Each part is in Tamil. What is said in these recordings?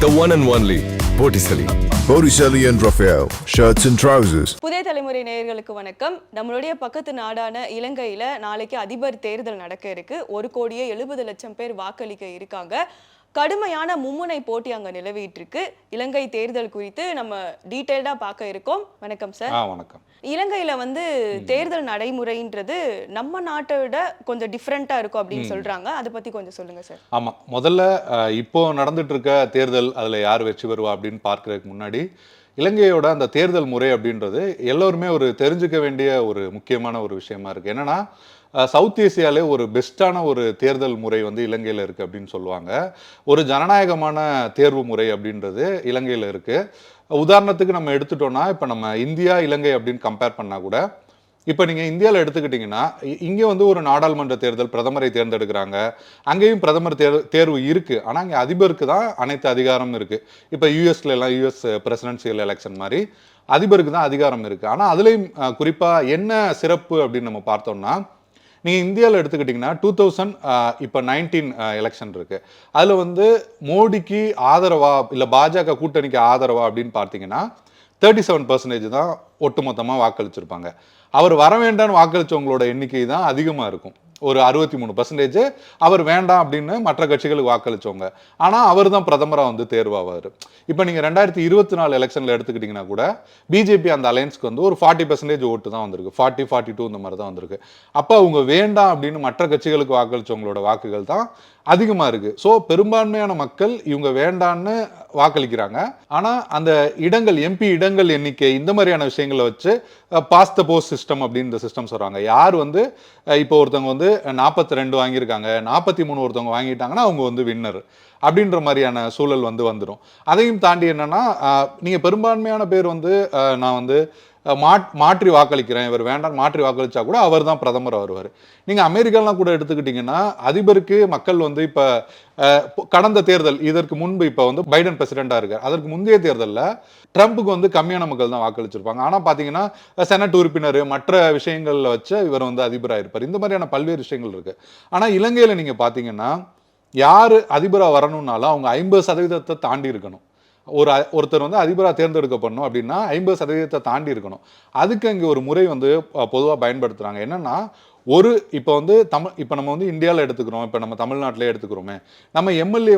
The one and only Botticelli. Botticelli and Raphael, shirts and trousers. புதிய தலைமுறை நேயர்களுக்கு வணக்கம். நம்மளுடைய பக்கத்து நாடான இலங்கையில நாளைக்கு அதிபர் தேர்தல் நடக்க இருக்கு. 1,70,00,000 பேர் வாக்களிக்க இருக்காங்க. கடுமையான மும்முனை போட்டி அங்க நிலவிட்டு இருக்கு. இலங்கை தேர்தல் குறித்து நம்ம டீடைல்டா பார்க்க இருக்கோம். வணக்கம் சார். வணக்கம். இலங்கையில தேர்தல் நடைமுறைன்றது நம்ம நாட்டை விட கொஞ்சம் டிஃப்ரெண்டா இருக்கும் அப்படின்னு சொல்றாங்க. அதை பத்தி கொஞ்சம் சொல்லுங்க சார். ஆமா, முதல்ல இப்போ நடந்துட்டு இருக்க தேர்தல் அதுல யார் வெற்றி பெறுவா அப்படின்னு பார்க்கறதுக்கு முன்னாடி இலங்கையோட அந்த தேர்தல் முறை அப்படின்றது எல்லோருமே ஒரு தெரிஞ்சுக்க வேண்டிய ஒரு முக்கியமான ஒரு விஷயமா இருக்கு. என்னன்னா சவுத் ஏசியாலே ஒரு பெஸ்ட்டான ஒரு தேர்தல் முறை இலங்கையில் இருக்குது அப்படின்னு சொல்லுவாங்க. ஒரு ஜனநாயகமான தேர்வு முறை அப்படின்றது இலங்கையில் இருக்குது. உதாரணத்துக்கு நம்ம எடுத்துட்டோம்னா இப்போ நம்ம இந்தியா இலங்கை அப்படின்னு கம்பேர் பண்ணால் கூட இப்போ நீங்கள் இந்தியாவில் எடுத்துக்கிட்டிங்கன்னா இங்கே ஒரு நாடாளுமன்ற தேர்தல் பிரதமரை தேர்ந்தெடுக்கிறாங்க. அங்கேயும் பிரதமர் தேர்வு இருக்குது. ஆனால் அங்கே அதிபருக்கு தான் அனைத்து அதிகாரமும் இருக்குது. இப்போ யூஎஸ்லாம் யூஎஸ் பிரசிடென்சியல் எலெக்ஷன் மாதிரி அதிபருக்கு தான் அதிகாரம் இருக்குது. ஆனால் அதுலேயும் குறிப்பாக என்ன சிறப்பு அப்படின்னு நம்ம பார்த்தோம்னா, நீங்கள் இந்தியாவில் எடுத்துக்கிட்டிங்கன்னா 2019 எலெக்ஷன் இருக்குது. அதில் மோடிக்கு ஆதரவா இல்லை பாஜக கூட்டணிக்கு ஆதரவா அப்படின்னு பார்த்தீங்கன்னா 37% தான் ஒட்டுமொத்தமாக வாக்களிச்சிருப்பாங்க. அவர் வர வேண்டான்னு வாக்களித்தவங்களோட எண்ணிக்கை தான் அதிகமாக இருக்கும். ஒரு 63% அவர் வேண்டாம் அப்படின்னு மற்ற கட்சிகளுக்கு வாக்களித்தவங்க. ஆனால் அவர் தான் பிரதமராக தேர்வாவார். இப்போ நீங்கள் 2024 எலெக்ஷனில் எடுத்துக்கிட்டிங்கன்னா கூட பிஜேபி அந்த அலையன்ஸ்க்கு ஒரு 40% ஓட்டு தான் வந்திருக்கு. 40-42 இந்த மாதிரி தான் வந்திருக்கு. அப்போ அவங்க வேண்டாம் அப்படின்னு மற்ற கட்சிகளுக்கு வாக்களித்தவங்களோட வாக்குகள் தான் அதிகமாக இருக்குது. ஸோ பெரும்பான்மையான மக்கள் இவங்க வேண்டான்னு வாக்களிக்கிறாங்க. ஆனால் அந்த இடங்கள் எம்பி இடங்கள் எண்ணிக்கை இந்த மாதிரியான விஷயங்களை வச்சு பாஸ் த போஸ்ட் சிஸ்டம் அப்படின்னு இந்த சிஸ்டம் சொல்கிறாங்க. யார் இப்போ ஒருத்தவங்க 42 வாங்கியிருக்காங்க, 43 ஒருத்தவங்க வாங்கிட்டாங்கன்னா அவங்க வின்னர் அப்படின்ற மாதிரியான சூழல் வந்துடும். அதையும் தாண்டி என்னன்னா நீங்கள் பெரும்பான்மையான பேர் நான் மாற்றி வாக்களிக்கிறேன், இவர் வேண்டாம் மாற்றி வாக்களிச்சா கூட அவர் தான் பிரதமர் வருவார். நீங்கள் அமெரிக்காலாம் கூட எடுத்துக்கிட்டிங்கன்னா அதிபருக்கு மக்கள் இப்போ கடந்த தேர்தல் இதற்கு முன்பு இப்போ பைடன் பிரசிடென்ட்டாக இருக்கார். அதற்கு முந்தைய தேர்தலில் ட்ரம்ப்புக்கு கம்மியான மக்கள் தான் வாக்களிச்சிருப்பாங்க. ஆனால் பார்த்தீங்கன்னா செனட் உறுப்பினர் மற்ற விஷயங்களில் வச்சு இவர் அதிபராக இருப்பார். இந்த மாதிரியான பல்வேறு விஷயங்கள் இருக்குது. ஆனால் இலங்கையில் நீங்கள் பார்த்தீங்கன்னா யார் அதிபராக வரணும்னாலும் அவங்க 50% தாண்டி இருக்கணும். ஒருத்தர் அதிபராக தேர்ந்தெடுக்கப்படணும் அப்படின்னா 50% தாண்டி இருக்கணும். அதுக்கு அங்கே ஒரு முறை பொதுவாக பயன்படுத்துகிறாங்க. என்னன்னா இப்போ இப்போ நம்ம இந்தியாவில் எடுத்துக்கிறோம், இப்போ நம்ம தமிழ்நாட்டிலே எடுத்துக்கிறோமே, நம்ம எம்எல்ஏ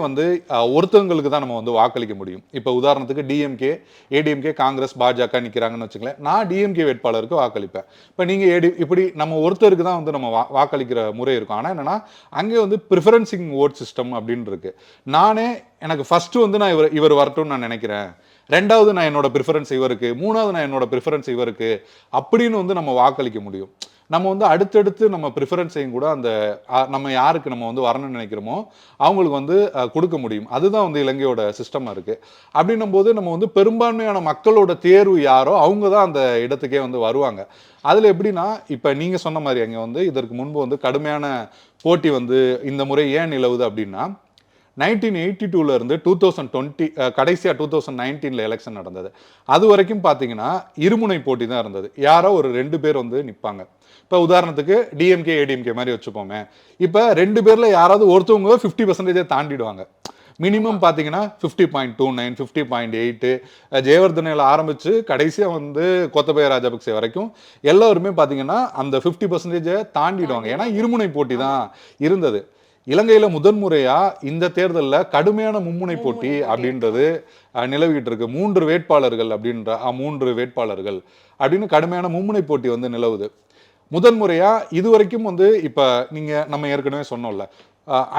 ஒருத்தவங்களுக்கு தான் நம்ம வாக்களிக்க முடியும். இப்போ உதாரணத்துக்கு டிஎம்கே, ஏடிஎம்கே, காங்கிரஸ், பாஜக நிற்கிறாங்கன்னு வச்சுக்கலேன். நான் டிஎம்கே வேட்பாளருக்கு வாக்களிப்பேன். இப்போ நீங்கள் இப்படி நம்ம ஒருத்தருக்கு தான் நம்ம வாக்களிக்கிற முறை இருக்கும். ஆனால் என்னன்னா அங்கே ப்ரிஃபரன்சிங் ஓட் சிஸ்டம் அப்படின்னு இருக்கு. எனக்கு ஃபர்ஸ்ட் நான் இவர் வரட்டும்னு நான் நினைக்கிறேன், ரெண்டாவது நான் என்னோட ப்ரிஃபரன்ஸ் இவருக்கு, மூணாவது நான் என்னோட ப்ரிஃபரன்ஸ் இவருக்கு அப்படின்னு நம்ம வாக்களிக்க முடியும். நம்ம அடுத்தடுத்து நம்ம ப்ரிஃபரன்ஸையும் கூட அந்த நம்ம யாருக்கு நம்ம வரணும்னு நினைக்கிறோமோ அவங்களுக்கு கொடுக்க முடியும். அதுதான் இலங்கையோட சிஸ்டமாக இருக்குது. அப்படின்னும் போது நம்ம பெரும்பான்மையான மக்களோட தேர்வு யாரோ அவங்க தான் அந்த இடத்துக்கே வருவாங்க. அதில் எப்படின்னா இப்போ நீங்கள் சொன்ன மாதிரி அங்கே இதற்கு முன்பு கடுமையான போட்டி இந்த முறை ஏன் நிலவுது அப்படின்னா 1982 இருந்து 2020 கடைசியாக 2019 எலெக்ஷன் நடந்தது. அது வரைக்கும் பார்த்தீங்கன்னா இருமுனை போட்டி தான் இருந்தது. யாரோ ஒரு 2 பேர் நிற்பாங்க. இப்போ உதாரணத்துக்கு டிஎம்கே ஏடிஎம்கே மாதிரி வச்சுப்போமே. இப்போ 2 பேரில் யாராவது ஒருத்தவங்க 50% தாண்டிடுவாங்க. மினிமம் பார்த்தீங்கன்னா 50.29, 50.8, ஜெயவர்தனையில் ஆரம்பித்து கடைசியாக கோத்தபய ராஜபக்சே வரைக்கும் எல்லோருமே பார்த்தீங்கன்னா அந்த 50% தாண்டிடுவாங்க. ஏன்னா இருமுனை போட்டி தான் இருந்தது. இலங்கையில் முதன்முறையாக இந்த தேர்தலில் கடுமையான மும்முனை போட்டி அப்படின்றது நிலவிட்டு இருக்கு. 3 வேட்பாளர்கள் அப்படின்னு கடுமையான மும்முனை போட்டி நிலவுது. முதன்முறையாக இதுவரைக்கும் இப்போ நம்ம ஏற்கனவே சொன்னோம்ல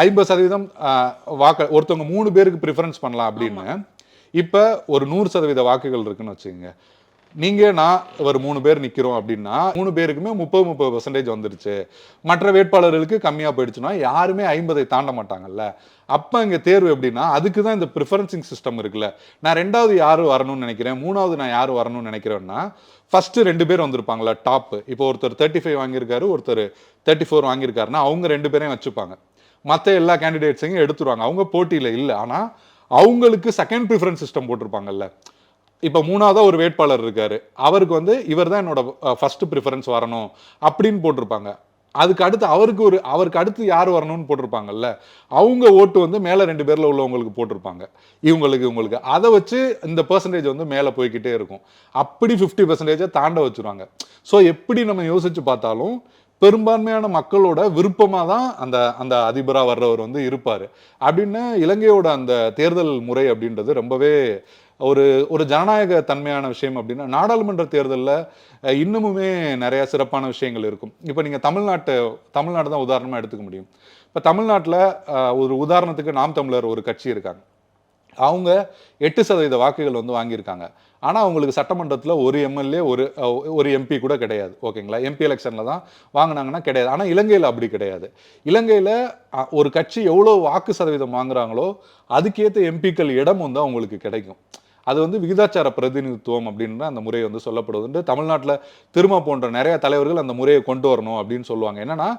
50% ஒருத்தவங்க 3 பேருக்கு ப்ரிஃபரன்ஸ் பண்ணலாம் அப்படின்னு. இப்போ ஒரு 100% வாக்குகள் இருக்குன்னு வச்சுக்கோங்க. நான் ஒரு 3 பேர் நிற்கிறோம் அப்படின்னா 3 பேருக்குமே 30% வந்துருச்சு. மற்ற வேட்பாளர்களுக்கு கம்மியாக போயிடுச்சுன்னா யாருமே 50 தாண்ட மாட்டாங்கல்ல. அப்போ இங்கே தேர்வு எப்படின்னா அதுக்கு தான் இந்த ப்ரிஃபரன்சிங் சிஸ்டம் இருக்குல்ல. நான் ரெண்டாவது யார் வரணும்னு நினைக்கிறேன், மூணாவது நான் யார் வரணும்னு நினைக்கிறேன்னா ஃபர்ஸ்ட் 2 பேர் வந்திருப்பாங்களா டாப். இப்போ ஒருத்தர் 35 வாங்கியிருக்காரு, ஒருத்தர் 34 வாங்கியிருக்காருன்னா அவங்க 2 பேரையும் வச்சுப்பாங்க. மற்ற எல்லா கேண்டிடேட்ஸையும் எடுத்துருவாங்க. அவங்க போட்டியில் இல்லை. ஆனால் அவங்களுக்கு செகண்ட் ப்ரிஃபரன்ஸ் சிஸ்டம் போட்டிருப்பாங்கல்ல. இப்போ மூணாவதா ஒரு வேட்பாளர் இருக்காரு, அவருக்கு இவர் தான் என்னோட ஃபர்ஸ்ட் ப்ரிஃபரன்ஸ் வரணும் அப்படின்னு போட்டிருப்பாங்க. அவருக்கு அடுத்து யார் வரணும்னு போட்டிருப்பாங்கல்ல, அவங்க ஓட்டு வந்து மேல 2 பேர்ல உள்ளவங்களுக்கு போட்டிருப்பாங்க. இவங்களுக்கு அதை வச்சு இந்த பெர்சன்டேஜ் வந்து மேல போய்கிட்டே இருக்கும். அப்படி 50% தாண்ட வச்சிருவாங்க. ஸோ எப்படி நம்ம யோசிச்சு பார்த்தாலும் பெரும்பான்மையான மக்களோட விருப்பமாக தான் அந்த அந்த அதிபராக வர்றவர் வந்து இருப்பார். அப்படின்னு இலங்கையோட அந்த தேர்தல் முறை அப்படின்றது ரொம்பவே ஒரு ஒரு ஜனநாயக தன்மையான விஷயம். அப்படின்னா நாடாளுமன்ற தேர்தலில் இன்னமுமே நிறைய சிறப்பான விஷயங்கள் இருக்கும். இப்போ நீங்கள் தமிழ்நாடு தான் உதாரணமாக எடுத்துக்க முடியும். இப்போ தமிழ்நாட்டில் ஒரு உதாரணத்துக்கு நாம் தமிழர் ஒரு கட்சி இருக்காங்க. அவங்க 8% வாக்குகள் வந்து வாங்கியிருக்காங்க. ஆனால் அவங்களுக்கு சட்டமன்றத்தில் ஒரு எம்எல்ஏ ஒரு எம்பி கூட கிடையாது. ஓகேங்களா, எம்பி எலெக்ஷனில் தான் வாங்கினாங்கன்னா கிடையாது. ஆனால் இலங்கையில் அப்படி கிடையாது. இலங்கையில் ஒரு கட்சி எவ்வளோ வாக்கு சதவீதம் வாங்குறாங்களோ அதுக்கேற்ற எம்பிக்கள் இடம் வந்து அவங்களுக்கு கிடைக்கும். அது வந்து விகிதாச்சார பிரதிநிதித்துவம் அப்படின்ற அந்த முறை வந்து சொல்லப்படுவது. தமிழ்நாட்டில் திரும்ப போன்ற நிறைய தலைவர்கள் அந்த முறையை கொண்டு வரணும் அப்படின்னு சொல்லுவாங்க. என்னன்னா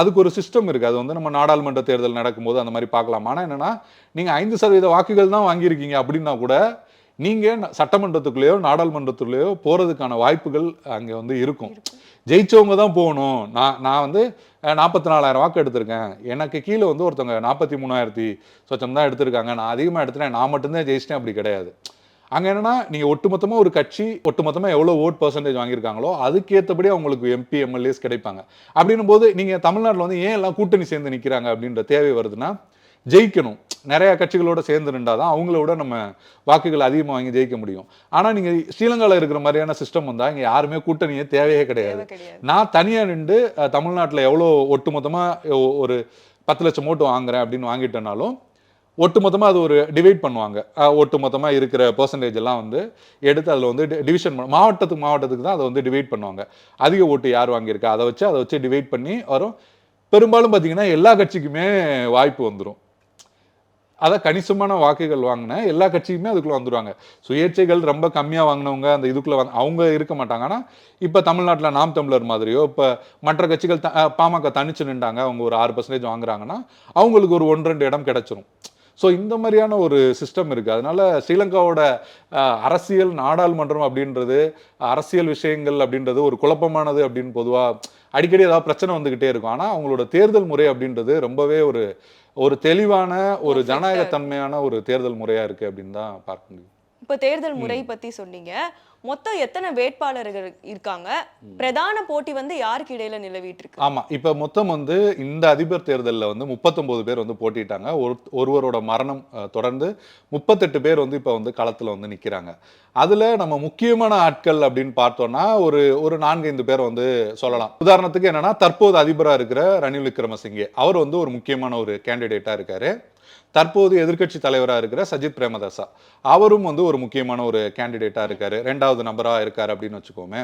அதுக்கு ஒரு சிஸ்டம் இருக்குது. அது வந்து நம்ம நாடாளுமன்ற தேர்தல் நடக்கும்போது அந்த மாதிரி பார்க்கலாம். ஆனால் என்னன்னா நீங்கள் 5% வாக்குகள் தான் வாங்கியிருக்கீங்க அப்படின்னா கூட நீங்கள் சட்டமன்றத்துக்குள்ளேயோ நாடாளுமன்றத்துக்குள்ளேயோ போகிறதுக்கான வாய்ப்புகள் அங்கே வந்து இருக்கும். ஜெயிச்சவங்க தான் போகணும். நான் வந்து 44,000 வாக்கு எடுத்திருக்கேன், எனக்கு கீழே வந்து ஒருத்தவங்க 43,000 சொச்சம் தான் எடுத்திருக்காங்க, நான் அதிகமாக எடுத்துட்டேன், நான் மட்டும்தான் ஜெயிச்சிட்டேன், அப்படி கிடையாது. அங்கே என்னன்னா நீங்கள் ஒட்டுமொத்தமாக ஒரு கட்சி ஒட்டுமொத்தமாக எவ்வளோ ஓட் பர்சன்டேஜ் வாங்கியிருக்காங்களோ அதுக்கேற்றபடி அவங்களுக்கு எம்பி எம்எல்ஏஸ் கிடைப்பாங்க. அப்படின்னும் போது நீங்கள் தமிழ்நாட்டில் வந்து ஏன் எல்லாம் கூட்டணி சேர்ந்து நிற்கிறாங்க அப்படின்ற தேவை வருதுன்னா, ஜெயிக்கணும். நிறைய கட்சிகளோட சேர்ந்து நின்றாதான் அவங்களோட நம்ம வாக்குகள் அதிகமாக வாங்கி ஜெயிக்க முடியும். ஆனால் நீங்கள் ஸ்ரீலங்காவில் இருக்கிற மாதிரியான சிஸ்டம் வந்தால் இங்கே யாருமே கூட்டணியே தேவையே கிடையாது. நான் தனியாக நின்று தமிழ்நாட்டில் எவ்வளோ ஒட்டுமொத்தமாக ஒரு 10 லட்சம் ஓட்டு வாங்குறேன் அப்படின்னு வாங்கிட்டேனாலும் ஒட்டுமொத்தமாக அது ஒரு டிவைட் பண்ணுவாங்க. ஒட்டுமொத்தமாக இருக்கிற பெர்சன்டேஜ் எல்லாம் வந்து எடுத்து அதில் வந்து டிவிஷன் மாவட்டத்துக்கு தான் அதை வந்து டிவைட் பண்ணுவாங்க. அதிக ஓட்டு யார் வாங்கியிருக்கா அதை வச்சு டிவைட் பண்ணி வரும். பெரும்பாலும் பார்த்தீங்கன்னா எல்லா கட்சிக்குமே வாய்ப்பு வந்துடும். அதான் கணிசமான வாக்குகள் வாங்கின எல்லா கட்சியுமே அதுக்குள்ளே வந்துடுவாங்க. சுயேட்சைகள் ரொம்ப கம்மியாக வாங்கினவங்க அந்த இதுக்குள்ளே அவங்க இருக்க மாட்டாங்க. ஆனால் இப்போ தமிழ்நாட்டில் நாம் தமிழர் மாதிரியோ இப்போ மற்ற கட்சிகள் பாமக தனிச்சு நின்றாங்க, அவங்க ஒரு 6% வாங்குறாங்கன்னா அவங்களுக்கு ஒரு 1-2 இடம் கிடைச்சிரும். ஸோ இந்த மாதிரியான ஒரு சிஸ்டம் இருக்குது. அதனால ஸ்ரீலங்காவோட அரசியல் நாடாளுமன்றம் அப்படின்றது அரசியல் விஷயங்கள் அப்படின்றது ஒரு குழப்பமானது அப்படின்னு பொதுவாக அடிக்கடி ஏதாவது பிரச்சனை வந்துக்கிட்டே இருக்கும். ஆனால் அவங்களோட தேர்தல் முறை அப்படின்றது ரொம்பவே ஒரு தெளிவான ஒரு ஜனநாயகத்தன்மையான ஒரு தேர்தல் முறையாக இருக்குது அப்படின்னு தான் பார்க்க முடியும். இப்போ தேர்தல் முறை பற்றி சொன்னீங்க. மொத்தம் எத்தனை வேட்பாளர்கள் இருக்காங்க? பிரதான போட்டி வந்து யாருக்கு இடையில நிலவிட்டு இருக்கு? ஆமா, இப்ப மொத்தம் வந்து இந்த அதிபர் தேர்தலில் வந்து 39 பேர் வந்து போட்டிட்டாங்க. ஒருவரோட மரணம் தொடர்ந்து 38 பேர் வந்து இப்ப வந்து களத்துல வந்து நிக்கிறாங்க. அதுல நம்ம முக்கியமான ஆட்கள் அப்படின்னு பார்த்தோம்னா ஒரு 4-5 பேர் வந்து சொல்லலாம். உதாரணத்துக்கு என்னன்னா, தற்போது அதிபரா இருக்கிற ரணில் விக்ரமசிங்கே அவர் வந்து ஒரு முக்கியமான ஒரு கேண்டிடேட்டா இருக்காரு. தற்போது எதிர்க்கட்சி தலைவராக இருக்கிற சஜித் பிரேமதாசா அவரும் வந்து ஒரு முக்கியமான ஒரு கேண்டிடேட்டாக இருக்காரு. 2வது நபராக இருக்காரு அப்படின்னு வச்சுக்கோமே.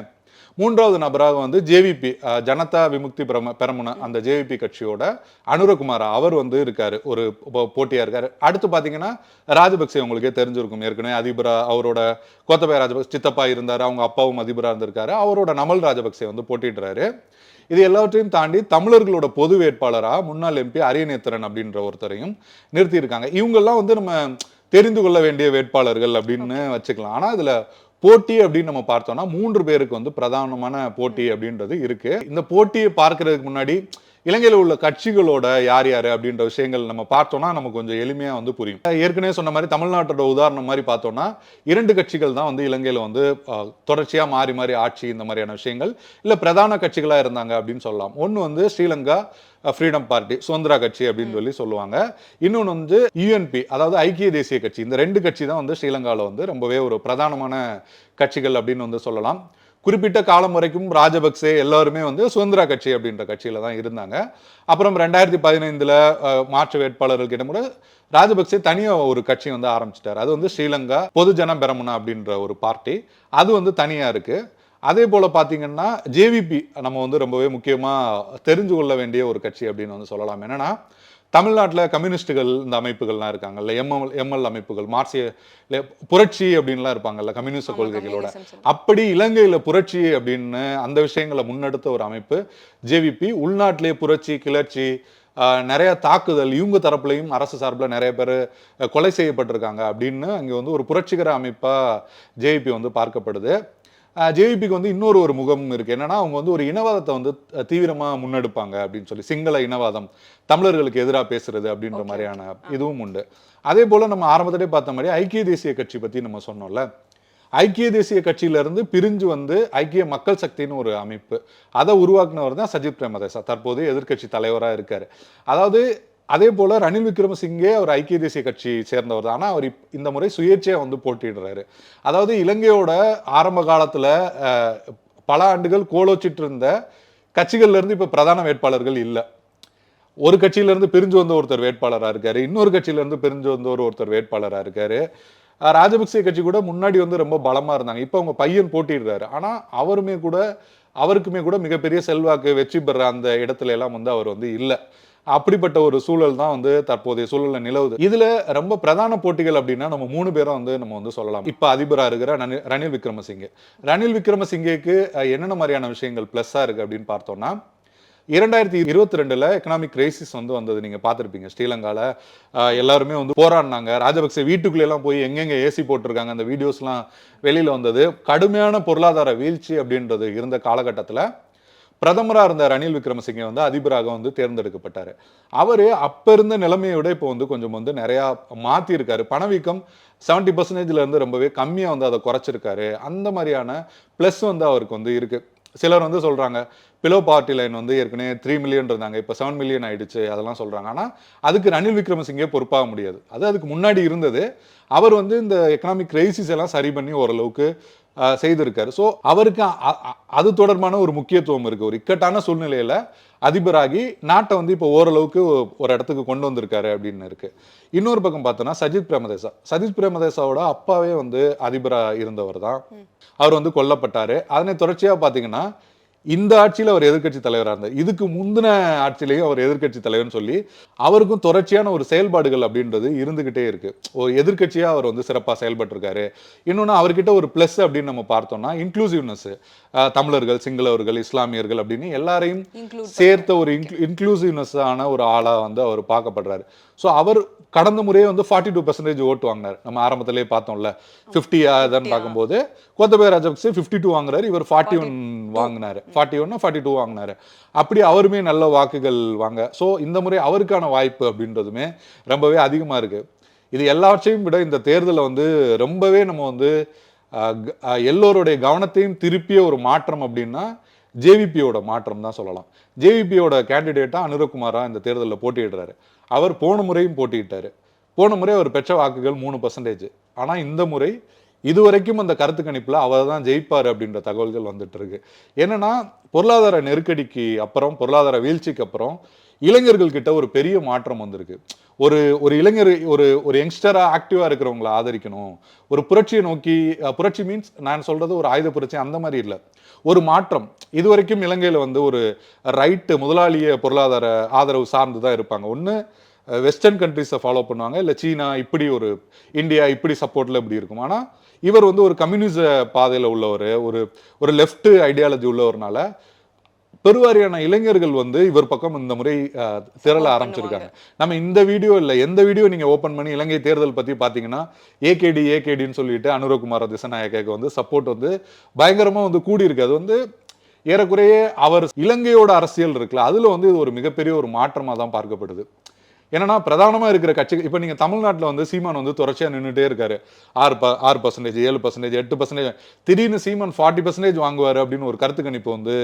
3வது நபராக வந்து ஜேவிபி ஜனதா விமுக்தி பெரமுன அந்த ஜேவிபி கட்சியோட அனுரகுமாரா அவர் வந்து இருக்காரு, ஒரு போட்டியா இருக்காரு. அடுத்து பாத்தீங்கன்னா ராஜபக்சே உங்களுக்கே தெரிஞ்சிருக்கும், ஏற்கனவே அதிபரா அவரோட கோத்தபய ராஜபக்சே சித்தப்பா இருந்தாரு, அவங்க அப்பாவும் அதிபரா இருந்திருக்காரு. அவரோட நமல் ராஜபக்சே வந்து போட்டிடுறாரு. இது எல்லாவற்றையும் தாண்டி தமிழர்களோட பொது வேட்பாளராக முன்னாள் எம்பி அரியநேத்திரன் அப்படின்ற ஒருத்தரையும் நிறுத்தியிருக்காங்க. இவங்கெல்லாம் வந்து நம்ம தெரிந்து கொள்ள வேண்டிய வேட்பாளர்கள் அப்படின்னு வச்சுக்கலாம். ஆனால் இதுல போட்டி அப்படின்னு நம்ம பார்த்தோம்னா 3 பேருக்கு வந்து பிரதானமான போட்டி அப்படின்றது இருக்கு. இந்த போட்டியை பார்க்கறதுக்கு முன்னாடி இலங்கையில் உள்ள கட்சிகளோட யார் யார் அப்படின்ற விஷயங்கள் நம்ம பார்த்தோம்னா நமக்கு கொஞ்சம் எளிமையாக வந்து புரியும். ஏற்கனவே சொன்ன மாதிரி தமிழ்நாட்டோட உதாரணம் மாதிரி பார்த்தோம்னா 2 கட்சிகள் தான் வந்து இலங்கையில் வந்து தொடர்ச்சியாக மாறி மாறி ஆட்சி இந்த மாதிரியான விஷயங்கள் இல்லை பிரதான கட்சிகளாக இருந்தாங்க அப்படின்னு சொல்லலாம். ஒன்று வந்து ஸ்ரீலங்கா ஃப்ரீடம் பார்ட்டி சுதந்திரா கட்சி அப்படின்னு சொல்லி சொல்லுவாங்க. இன்னொன்று வந்து யூஎன்பி அதாவது ஐக்கிய தேசிய கட்சி. இந்த 2 கட்சி தான் வந்து ஸ்ரீலங்காவில் வந்து ரொம்பவே ஒரு பிரதானமான கட்சிகள் அப்படின்னு வந்து சொல்லலாம். குறிப்பிட்ட காலம் வரைக்கும் ராஜபக்சே எல்லாருமே வந்து சுதந்திரா கட்சி அப்படின்ற கட்சியில தான் இருந்தாங்க. அப்புறம் 2015 மாற்று வேட்பாளர்கள் கிட்ட கூட ராஜபக்சே தனியா ஒரு கட்சி வந்து ஆரம்பிச்சிட்டாரு. அது வந்து ஸ்ரீலங்கா பொதுஜன பெரமுன அப்படின்ற ஒரு பார்ட்டி, அது வந்து தனியா இருக்கு. அதே போல பாத்தீங்கன்னா ஜேவிபி நம்ம வந்து ரொம்பவே முக்கியமா தெரிஞ்சு கொள்ள வேண்டிய ஒரு கட்சி அப்படின்னு வந்து சொல்லலாம். என்னன்னா தமிழ்நாட்டில் கம்யூனிஸ்டுகள் இந்த அமைப்புகள்லாம் இருக்காங்கல்ல, எம்எல் அமைப்புகள், மார்க்சிய புரட்சி அப்படின்லாம் இருப்பாங்கல்ல கம்யூனிஸ்ட் கொள்கைகளோட, அப்படி இலங்கையில் புரட்சி அப்படின்னு அந்த விஷயங்களை முன்னெடுத்த ஒரு அமைப்பு ஜேவிபி. உள்நாட்டிலே புரட்சி கிளர்ச்சி நிறைய தாக்குதல், இவங்க தரப்புலையும் அரசு சார்பில் நிறைய பேர் கொலை செய்யப்பட்டிருக்காங்க அப்படின்னு அங்கே வந்து ஒரு புரட்சிகர அமைப்பாக ஜேவிபி வந்து பார்க்கப்படுது. ஜேவிபிக்கு வந்து இன்னொரு முகம் இருக்கு. என்னன்னா அவங்க வந்து ஒரு இனவாதத்தை வந்து தீவிரமா முன்னெடுப்பாங்க அப்படின்னு சொல்லி, சிங்கள இனவாதம், தமிழர்களுக்கு எதிராக பேசுறது அப்படின்ற மாதிரியான இதுவும் உண்டு. அதே போல நம்ம ஆரம்பத்திலே பார்த்த மாதிரி ஐக்கிய தேசிய கட்சி பத்தி நம்ம சொன்னோம்ல, ஐக்கிய தேசிய கட்சியிலிருந்து பிரிஞ்சு வந்து ஐக்கிய மக்கள் சக்தின்னு ஒரு அமைப்பு, அதை உருவாக்குனவர் தான் சஜித் பிரேமதாசா, தற்போது எதிர்க்கட்சி தலைவராக இருக்காரு. அதாவது அதே போல ரணில் விக்ரமசிங்கே அவர் ஐக்கிய தேசிய கட்சி சேர்ந்தவர் தான். ஆனால் அவர் இந்த முறை சுயேட்சையா வந்து போட்டியிடுறாரு. அதாவது இலங்கையோட ஆரம்ப காலத்துல பல ஆண்டுகள் கோலோச்சிட்டு இருந்த கட்சிகள்ல இருந்து இப்ப பிரதான வேட்பாளர்கள் இல்லை. ஒரு கட்சியில இருந்து பிரிஞ்சு வந்த ஒருத்தர் வேட்பாளராக இருக்காரு, இன்னொரு கட்சியில இருந்து பிரிஞ்சு வந்த ஒருத்தர் வேட்பாளராக இருக்காரு. ராஜபக்சே கட்சி கூட முன்னாடி வந்து ரொம்ப பலமா இருந்தாங்க. இப்போ அவங்க பையன் போட்டிடுறாரு. ஆனா அவருக்குமே கூட மிகப்பெரிய செல்வாக்கு, வெற்றி பெற அந்த இடத்துல எல்லாம் வந்து அவர் வந்து இல்லை. அப்படிப்பட்ட ஒரு சூழல் தான் வந்து தற்போதைய சூழல்ல நிலவுது. இதுல ரொம்ப பிரதான போட்டிகள் அப்படின்னா நம்ம 3 பேரும் வந்து நம்ம வந்து சொல்லலாம். இப்ப அதிபரா இருக்கிற ரணில் விக்ரமசிங்கே. ரணில் விக்ரமசிங்கேக்கு என்னென்ன மாதிரியான விஷயங்கள் பிளஸ்ஸா இருக்கு அப்படின்னு பார்த்தோம்னா, 2022ல எக்கனாமிக் கிரைசிஸ் வந்து வந்தது, நீங்க பார்த்துருப்பீங்க. ஸ்ரீலங்கால எல்லாருமே வந்து போராடினாங்க. ராஜபக்சே வீட்டுக்குள்ள எல்லாம் போய் எங்கெங்க ஏசி போட்டிருக்காங்க அந்த வீடியோஸ்லாம் வெளியில வந்தது. கடுமையான பொருளாதார வீழ்ச்சி அப்படின்றது இருந்த காலகட்டத்தில் பிரதமராக இருந்த ரணில் விக்ரமசிங்கே வந்து அதிபராக வந்து தேர்ந்தெடுக்கப்பட்டார். அவர் அப்போ இருந்த நிலைமையை விட இப்போ வந்து கொஞ்சம் வந்து நிறையா மாற்றிருக்காரு. பணவீக்கம் 70% இருந்து ரொம்பவே கம்மியாக வந்து அதை குறைச்சிருக்காரு. அந்த மாதிரியான ப்ளஸ் வந்து அவருக்கு வந்து இருக்குது. சிலர் வந்து சொல்கிறாங்க பிலோ பார்ட்டி லைன் வந்து ஏற்கனவே 3 மில்லியன் இருந்தாங்க, இப்போ 7 மில்லியன் ஆயிடுச்சு, அதெல்லாம் சொல்கிறாங்க. ஆனால் அதுக்கு ரணில் விக்ரமசிங்கே பொறுப்பாக முடியாது. அதுக்கு முன்னாடி இருந்தது. அவர் வந்து இந்த எக்கனாமிக் கிரைசிஸ் எல்லாம் சரி பண்ணி ஓரளவுக்கு செய்திருக்காரு. ஸோ அவருக்கு அது தொடர்பான ஒரு முக்கியத்துவம் இருக்கு. ஒரு இக்கட்டான சூழ்நிலையில அதிபராகி நாட்டை வந்து இப்போ ஓரளவுக்கு ஒரு இடத்துக்கு கொண்டு வந்திருக்காரு அப்படின்னு இருக்கு. இன்னொரு பக்கம் பார்த்தோன்னா சஜித் பிரேமதாசாவோட அப்பாவே வந்து அதிபராக இருந்தவர் தான். அவர் வந்து கொல்லப்பட்டாரு. அதனை தொடர்ச்சியா பார்த்தீங்கன்னா இந்த ஆட்சியில் அவர் எதிர்க்கட்சி தலைவராக இருந்தார். இதுக்கு முந்தின ஆட்சியிலையும் அவர் எதிர்க்கட்சி தலைவர்னு சொல்லி அவருக்கும் தொடர்ச்சியான ஒரு செயல்பாடுகள் அப்படின்றது இருந்துகிட்டே இருக்கு. ஒரு எதிர்க்கட்சியா அவர் வந்து சிறப்பாக செயல்பட்டிருக்காரு. இன்னொன்று அவர்கிட்ட ஒரு பிளஸ் அப்படின்னு நம்ம பார்த்தோம்னா இன்க்ளூசிவ்னஸ், தமிழர்கள், சிங்களவர்கள், இஸ்லாமியர்கள் அப்படின்னு எல்லாரையும் சேர்த்த ஒரு இன்க்ளூசிவ்னஸ் ஆன ஒரு ஆளா வந்து அவர் பார்க்கப்படுறாரு. ஸோ அவர் கடந்த முறையே வந்து 42% ஓட்டு வாங்கினார். நம்ம ஆரம்பத்திலே பார்த்தோம்ல, 50 பார்க்கும்போது கோத்தபய ராஜபக்சே 52 வாங்குறாரு, இவர் 41 வாங்கினாரு, 42 வாங்கினாரு. அப்படி அவருமே நல்ல வாக்குகள் வாங்க. ஸோ இந்த முறை அவருக்கான வாய்ப்பு அப்படின்றதுமே ரொம்பவே அதிகமா இருக்கு. இது எல்லாவற்றையும் விட இந்த தேர்தலை வந்து ரொம்பவே நம்ம வந்து எல்லோருடைய கவனத்தையும் திருப்பிய ஒரு மாற்றம் அப்படின்னா ஜேவிபியோட மாற்றம் தான் சொல்லலாம். ஜேவிபியோட கேண்டிடேட்டா அனுரகுமாரா இந்த தேர்தலில் போட்டியிடுறாரு. அவர் போன முறையும் போட்டியிட்டாரு. போன முறை அவர் பெற்ற வாக்குகள் 3%. ஆனால் இந்த முறை இதுவரைக்கும் அந்த கருத்து கணிப்பில் அவர் தான் ஜெயிப்பார் அப்படின்ற தகவல்கள் வந்துட்டு இருக்கு. என்னன்னா பொருளாதார நெருக்கடிக்கு அப்புறம், பொருளாதார வீழ்ச்சிக்கு அப்புறம் இளைஞர்கள் கிட்ட ஒரு பெரிய மாற்றம் வந்திருக்கு. ஒரு இளைஞர், ஒரு யங்ஸ்டரா ஆக்டிவா இருக்கிறவங்களை ஆதரிக்கணும். ஒரு புரட்சியை நோக்கி, புரட்சி மீன்ஸ் நான் சொல்றது ஒரு ஆயுத புரட்சி அந்த மாதிரி இல்லை, ஒரு மாற்றம். இதுவரைக்கும் இலங்கையில் வந்து ஒரு ரைட்டு முதலாளிய பொருளாதார ஆதரவு சார்ந்து தான் இருப்பாங்க. ஒன்று வெஸ்டர்ன் கண்ட்ரிஸை ஃபாலோ பண்ணுவாங்க, இல்லை சீனா இப்படி ஒரு இந்தியா இப்படி சப்போர்ட்டில் இப்படி இருக்கும். ஆனால் இவர் வந்து ஒரு கம்யூனிச பாதையில் உள்ளவர், ஒரு லெஃப்ட் ஐடியாலஜி உள்ளவர்னால பெருவாரியான இளைஞர்கள் வந்து இவர் பக்கம் இந்த முறை திரள ஆரம்பிச்சிருக்காங்க. நம்ம இந்த வீடியோ இல்லை, எந்த வீடியோ நீங்க ஓப்பன் பண்ணி இலங்கை தேர்தல் பத்தி பாத்தீங்கன்னா ஏகேடின்னு சொல்லிட்டு அனுரகுமார திசநாயக்காவுக்கு வந்து சப்போர்ட் வந்து பயங்கரமா வந்து கூடி இருக்கு. அது வந்து ஏறக்குறைய அவர் இலங்கையோட அரசியல் இருக்குல்ல, அதுல வந்து இது ஒரு மிகப்பெரிய ஒரு மாற்றமா தான் பார்க்கப்படுது. ஏன்னா பிரதானமா இருக்கிற கட்சி, இப்ப நீங்க தமிழ்நாட்டில் வந்து சீமான் வந்து தொடர்ச்சியா நின்றுட்டே இருக்காரு. 6%, 7%, 8%. திடீர்னு சீமான் 40% வாங்குவாரு அப்படின்னு ஒரு கருத்து கணிப்பு வந்து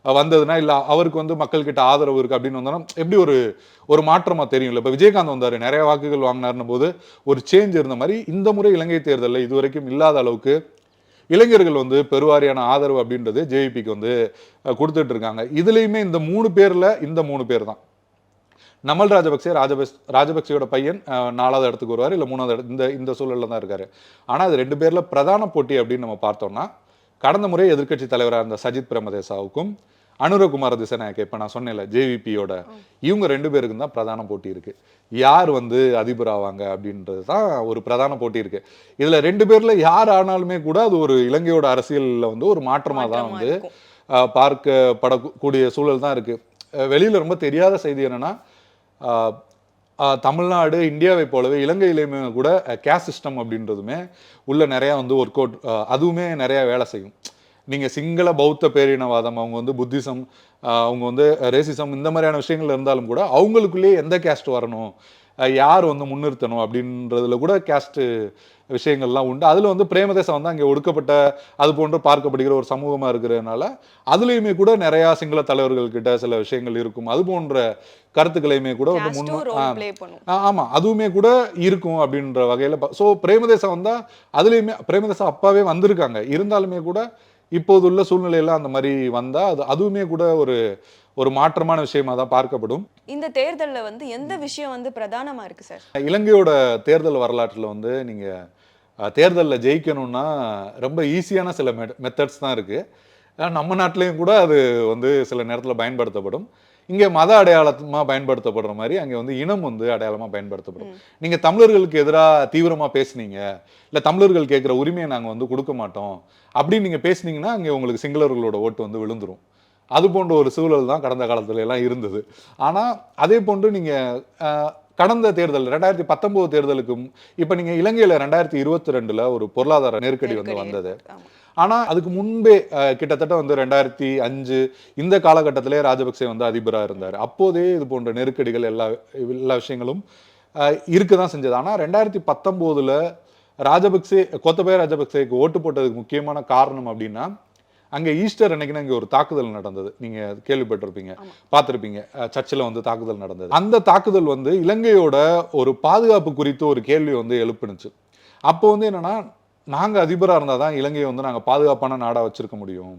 வந்ததுன்னா, இல்ல அவருக்கு வந்து மக்கள் கிட்ட ஆதரவு இருக்கு அப்படின்னு வந்தோம்னா எப்படி ஒரு மாற்றமா தெரியும்ல. இப்ப விஜயகாந்த் வந்தாரு, நிறைய வாக்குகள் வாங்கினாருன்னும் போது ஒரு சேஞ்ச் இருந்த மாதிரி இந்த முறை இலங்கை தேர்தலில் இதுவரைக்கும் இல்லாத அளவுக்கு இளைஞர்கள் வந்து பெருவாரியான ஆதரவு அப்படின்றது ஜேவிபிக்கு வந்து கொடுத்துட்டு இருக்காங்க. இதுலயுமே இந்த 3 பேர்ல இந்த 3 பேர் தான். நமல் ராஜபக்சேயோட பையன் 4வது இடத்துக்கு வருவார், இல்லை 3வது இடத்து இந்த சூழலில் தான் இருக்காரு. ஆனால் அது 2 பேரில் பிரதான போட்டி அப்படின்னு நம்ம பார்த்தோம்னா, கடந்த முறை எதிர்க்கட்சி தலைவராக இருந்த சஜித் பிரேமதாசாவுக்கும் அனுரகுமார திசநாயக்க, இப்போ நான் சொன்னேன்ல ஜேவிபியோட, இவங்க 2 பேருக்கும் தான் பிரதான போட்டி இருக்கு. யார் வந்து அதிபர் ஆவாங்க அப்படின்றது தான் ஒரு பிரதான போட்டி இருக்கு. இதுல 2 பேர்ல யார் ஆனாலுமே கூட அது ஒரு இலங்கையோட அரசியலில் வந்து ஒரு மாற்றமா தான் வந்து பார்க்கப்படக்கூடிய சூழல் தான் இருக்கு. வெளியில ரொம்ப தெரியாத செய்தி என்னன்னா, தமிழ்நாடு இந்தியாவை போலவே இலங்கையிலுமே கூட கேஸ்ட் சிஸ்டம் அப்படின்றதுமே உள்ள நிறையா வந்து ஒர்க் அவுட், அதுவுமே நிறையா வேலை செய்யும். நீங்க சிங்கள பௌத்த பேரினவாதம், அவங்க வந்து புத்திசம், அவங்க வந்து ரேசிசம், இந்த மாதிரியான விஷயங்கள் இருந்தாலும் கூட அவங்களுக்குள்ளேயே எந்த கேஸ்ட் வரணும், யார் வந்து முன்னிறுத்தணும் அப்படின்றதுல கூட கேஸ்ட் விஷயங்கள்லாம் உண்டு. அதுல வந்து பிரேமதேசம் வந்து அங்கே ஒடுக்கப்பட்ட அது போன்று பார்க்கப்படுகிற ஒரு சமூகமா இருக்கிறதுனால அதுலயுமே கூட நிறைய சிங்கள தலைவர்கள் கிட்ட சில விஷயங்கள் இருக்கும். அது போன்ற கருத்துக்களையுமே கூட வந்து ஆமா அதுவுமே கூட இருக்கும் அப்படின்ற வகையில. சோ பிரேமதேசம் வந்தா அதுலயுமே பிரேமதேசம் அப்பாவே வந்திருக்காங்க, இருந்தாலுமே கூட இப்போது உள்ள சூழ்நிலையில அந்த மாதிரி வந்தா அதுவுமே கூட ஒரு ஒரு மாற்றமான விஷயமா தான் பார்க்கப்படும். இந்த தேர்தல்ல வந்து எந்த விஷயம் வந்து பிரதானமா இருக்கு சார்? இலங்கையோட தேர்தல் வரலாற்றுல வந்து நீங்க தேர்தலில் ஜெயிக்கணும்னா ரொம்ப ஈஸியான சில மெத்தட்ஸ் தான் இருக்கு. நம்ம நாட்டிலையும் கூட அது வந்து சில நேரத்தில் பயன்படுத்தப்படும். இங்கே மத அடையாளமாக பயன்படுத்தப்படுற மாதிரி அங்கே வந்து இனம் வந்து அடையாளமாக பயன்படுத்தப்படும். நீங்கள் தமிழர்களுக்கு எதிராக தீவிரமாக பேசுனீங்க, இல்லை தமிழர்கள் கேட்குற உரிமையை நாங்கள் வந்து கொடுக்க மாட்டோம் அப்படின்னு நீங்கள் பேசுனீங்கன்னா அங்கே உங்களுக்கு சிங்களர்களோட ஓட்டு வந்து விழுந்துரும். அது போன்ற ஒரு சூழல் தான் கடந்த காலத்துல எல்லாம் இருந்தது. ஆனால் அதே போன்று நீங்கள் கடந்த தேர்தல் 2019 தேர்தலுக்கும் இப்போ நீங்கள் இலங்கையில் 2022 ஒரு பொருளாதார நெருக்கடி வந்து வந்தது. ஆனால் அதுக்கு முன்பே கிட்டத்தட்ட வந்து 2005 இந்த காலகட்டத்திலே ராஜபக்சே வந்து அதிபராக இருந்தார். அப்போதே இது போன்ற நெருக்கடிகள் எல்லா விஷயங்களும் இருக்க தான் செஞ்சது. ஆனால் 2019 ராஜபக்சே கோத்தபய ராஜபக்சேக்கு ஓட்டு போட்டதுக்கு முக்கியமான காரணம் அப்படின்னா அங்கே ஈஸ்டர் அன்னைக்குன்னு அங்கே ஒரு தாக்குதல் நடந்தது. நீங்கள் கேள்விப்பட்டிருப்பீங்க, பார்த்துருப்பீங்க, சர்ச்சில் வந்து தாக்குதல் நடந்தது. அந்த தாக்குதல் வந்து இலங்கையோட ஒரு பாதுகாப்பு குறித்து ஒரு கேள்வி வந்து எழுப்புனுச்சு. அப்போ வந்து என்னன்னா, நாங்கள் அதிபராக இருந்தால் தான் இலங்கையை வந்து நாங்கள் பாதுகாப்பான நாடாக வச்சிருக்க முடியும்,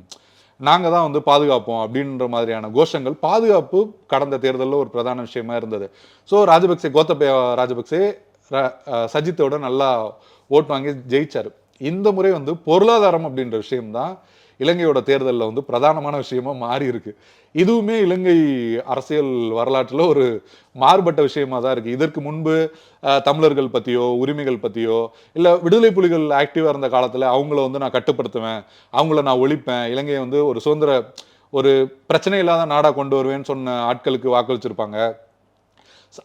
நாங்கள் தான் வந்து பாதுகாப்போம் அப்படின்ற மாதிரியான கோஷங்கள் பாதுகாப்பு கடந்த தேர்தலில் ஒரு பிரதான விஷயமா இருந்தது. ஸோ ராஜபக்சே கோத்தபய ராஜபக்சே சஜித்தோட நல்லா ஓட் வாங்கி ஜெயிச்சார். இந்த முறை வந்து பொருளாதாரம் அப்படின்ற விஷயம்தான் இலங்கையோட தேர்தலில் வந்து பிரதானமான விஷயமா மாறி இருக்கு. இதுவுமே இலங்கை அரசியல் வரலாற்றில் ஒரு மாறுபட்ட விஷயமா தான் இருக்கு. இதற்கு முன்பு தமிழர்கள் பற்றியோ உரிமைகள் பற்றியோ இல்லை விடுதலை புலிகள் ஆக்டிவாக இருந்த காலத்தில் அவங்கள வந்து நான் கட்டுப்படுத்துவேன், அவங்கள நான் ஒழிப்பேன், இலங்கையை வந்து ஒரு சுதந்திர ஒரு பிரச்சனை இல்லாத நாடாக கொண்டு வருவேன்னு சொன்ன ஆட்களுக்கு வாக்களிச்சிருப்பாங்க.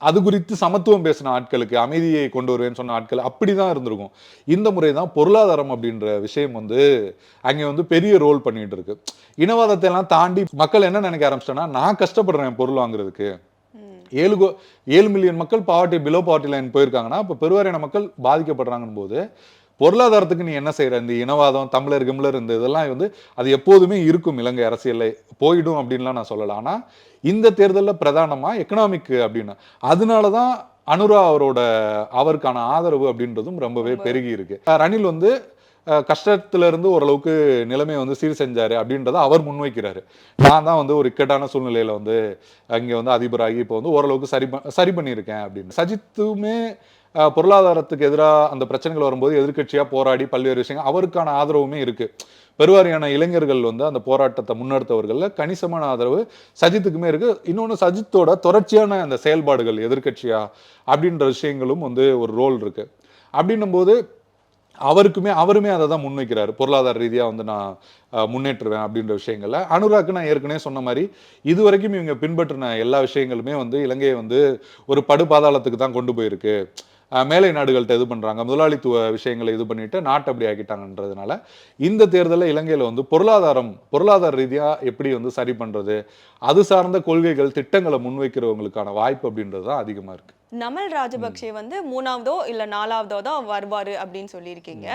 அது குறித்து சமத்துவம் பேசின ஆட்களுக்கு, அமைதியை கொண்டு வருவேன்னு சொன்ன ஆட்கள் அப்படிதான் இருந்திருக்கும். இந்த முறை தான் பொருளாதாரம் அப்படின்ற விஷயம் வந்து அங்கே வந்து பெரிய ரோல் பண்ணிட்டு இருக்கு. இனவாதத்தை எல்லாம் தாண்டி மக்கள் என்ன நினைக்க ஆரம்பிச்சிட்டோன்னா, நான் கஷ்டப்படுறேன் பொருள் வாங்குறதுக்கு. 7 மில்லியன் மக்கள் பாவர்ட்டி பிலோ பாவர்ட்டி லைன் போயிருக்காங்கன்னா இப்போ பெருவாரியான மக்கள் பாதிக்கப்படுறாங்கன்னு போது பொருளாதாரத்துக்கு நீ என்ன செய்யற? இந்த இனவாதம் தமிழர் கிம்லர் இந்த இதெல்லாம் வந்து அது எப்போதுமே இருக்கும் இலங்கை அரசியல்ல, போயிடும் அப்படின்லாம் நான் சொல்லலை. ஆனால் இந்த தேர்தலில் பிரதானமா எக்கனாமிக் அப்படின்னா அதனாலதான் அனுரா அவருக்கான ஆதரவு அப்படின்றதும் ரொம்பவே பெருகி இருக்கு. ரணில் வந்து கஷ்டத்துல இருந்து ஓரளவுக்கு நிலைமையை வந்து சீர் செஞ்சாரு அப்படின்றத அவர் முன்வைக்கிறாரு. நான் தான் வந்து ஒரு இக்கட்டான சூழ்நிலையில வந்து அங்கே வந்து அதிபராகி இப்போ வந்து ஓரளவுக்கு சரி பண்ணியிருக்கேன் அப்படின்னு. சஜித்துமே பொருளாதாரத்துக்கு எதிராக அந்த பிரச்சனைகள் வரும்போது எதிர்கட்சியா போராடி பல்வேறு விஷயங்கள் அவருக்கான ஆதரவுமே இருக்கு. பெருவாரியான இளைஞர்கள் வந்து அந்த போராட்டத்தை முன்னெடுத்தவர்கள் கணிசமான ஆதரவு சஜித்துக்குமே இருக்கு. இன்னொன்று சஜித்தோட தொடர்ச்சியான அந்த செயல்பாடுகள் எதிர்கட்சியா அப்படின்ற விஷயங்களும் வந்து ஒரு ரோல் இருக்கு. அப்படின்னும் போது அவருமே அதை தான் முன்வைக்கிறாரு. பொருளாதார ரீதியாக வந்து நான் முன்னேற்றுவேன் அப்படின்ற விஷயங்கள்ல. அனுராக்கு நான் ஏற்கனவே சொன்ன மாதிரி இதுவரைக்கும் இவங்க பின்பற்றின எல்லா விஷயங்களுமே வந்து இலங்கையை வந்து ஒரு படுபாதாளத்துக்கு தான் கொண்டு போயிருக்கு. மேலை நாடுகள்கிட்ட இது பண்றாங்க, முதலாளித்துவ விஷயங்களை இது பண்ணிட்டு நாட்டை அப்படி ஆக்கிட்டாங்கன்றதுனால இந்த தேர்தலில் இலங்கையில வந்து பொருளாதார ரீதியா எப்படி வந்து சரி பண்றது, அது சார்ந்த கொள்கைகள் திட்டங்களை முன்வைக்கிறவங்களுக்கான வாய்ப்பு அப்படின்றது தான் அதிகமா இருக்கு. நமல் ராஜபக்சே வந்து 3ஆவதோ இல்ல 4ஆவதோ தான் வருவாரு அப்படின்னு சொல்லியிருக்கீங்க.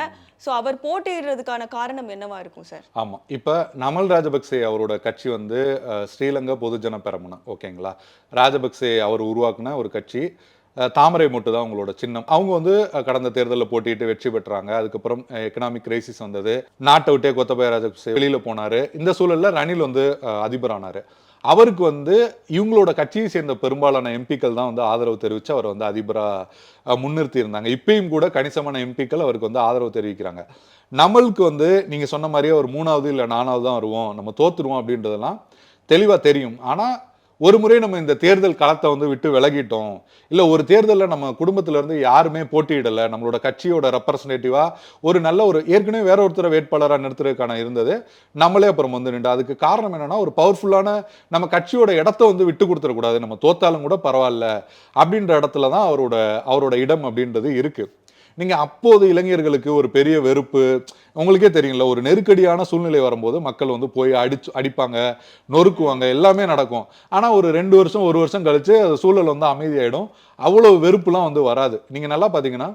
ஸோ அவர் போட்டியிடுறதுக்கான காரணம் என்னவா இருக்கும் சார்? ஆமா, இப்ப நமல் ராஜபக்சே அவரோட கட்சி வந்து ஸ்ரீலங்கா பொதுஜன பெரமுன, ஓகேங்களா. ராஜபக்சே அவர் உருவாக்குன ஒரு கட்சி. தாமரை மொட்டு தான் அவங்களோட சின்னம். அவங்க வந்து கடந்த தேர்தலில் போட்டிட்டு வெற்றி பெற்றாங்க. அதுக்கப்புறம் எக்கனாமிக் கிரைசிஸ் வந்தது, நாட்டை விட்டே கோத்தபய ராஜபக்சே வெளியில போனாரு. இந்த சூழல்ல ரணில் வந்து அதிபரானாரு. அவருக்கு வந்து இவங்களோட கட்சியை சேர்ந்த பெரும்பாலான எம்பிக்கள் தான் வந்து ஆதரவு தெரிவித்து அவர் வந்து அதிபராக முன்னிறுத்தி இருந்தாங்க. இப்பயும் கூட கணிசமான எம்பிக்கள் அவருக்கு வந்து ஆதரவு தெரிவிக்கிறாங்க. நம்மளுக்கு வந்து நீங்க சொன்ன மாதிரியே ஒரு 3ஆவது இல்லை 4ஆவது தான் வருவோம், நம்ம தோத்துருவோம் அப்படின்றதெல்லாம் தெளிவா தெரியும். ஆனா ஒரு முறை நம்ம இந்த தேர்தல் களத்தை வந்து விட்டு விலகிட்டோம், இல்லை ஒரு தேர்தலில் நம்ம குடும்பத்துல இருந்து யாருமே போட்டியிடலை, நம்மளோட கட்சியோட ரெப்ரசன்டேட்டிவா ஒரு நல்ல ஒரு ஏற்கனவே வேற ஒருத்தரை வேட்பாளராக நிறுத்துறதுக்கான இருந்தது, நம்மளே அப்புறம் வந்து நின்று. அதுக்கு காரணம் என்னன்னா, ஒரு பவர்ஃபுல்லான நம்ம கட்சியோட இடத்த வந்து விட்டு கொடுத்துடக்கூடாது, நம்ம தோத்தாலும் கூட பரவாயில்ல அப்படின்ற இடத்துல தான் அவரோட இடம் அப்படின்றது இருக்கு. நீங்க அப்போது இளைஞர்களுக்கு ஒரு பெரிய வெறுப்பு, உங்களுக்கே தெரியும்ல, ஒரு நெருக்கடியான சூழ்நிலை வரும்போது மக்கள் வந்து போய் அடிப்பாங்க, நொறுக்குவாங்க, எல்லாமே நடக்கும். ஆனா ஒரு 2 வருஷம் 1 வருஷம் கழிச்சு அது சூழல் வந்து அமைதியாயிடும். அவ்வளவு வெறுப்புலாம் வந்து வராது. நீங்க நல்லா பாத்தீங்கன்னா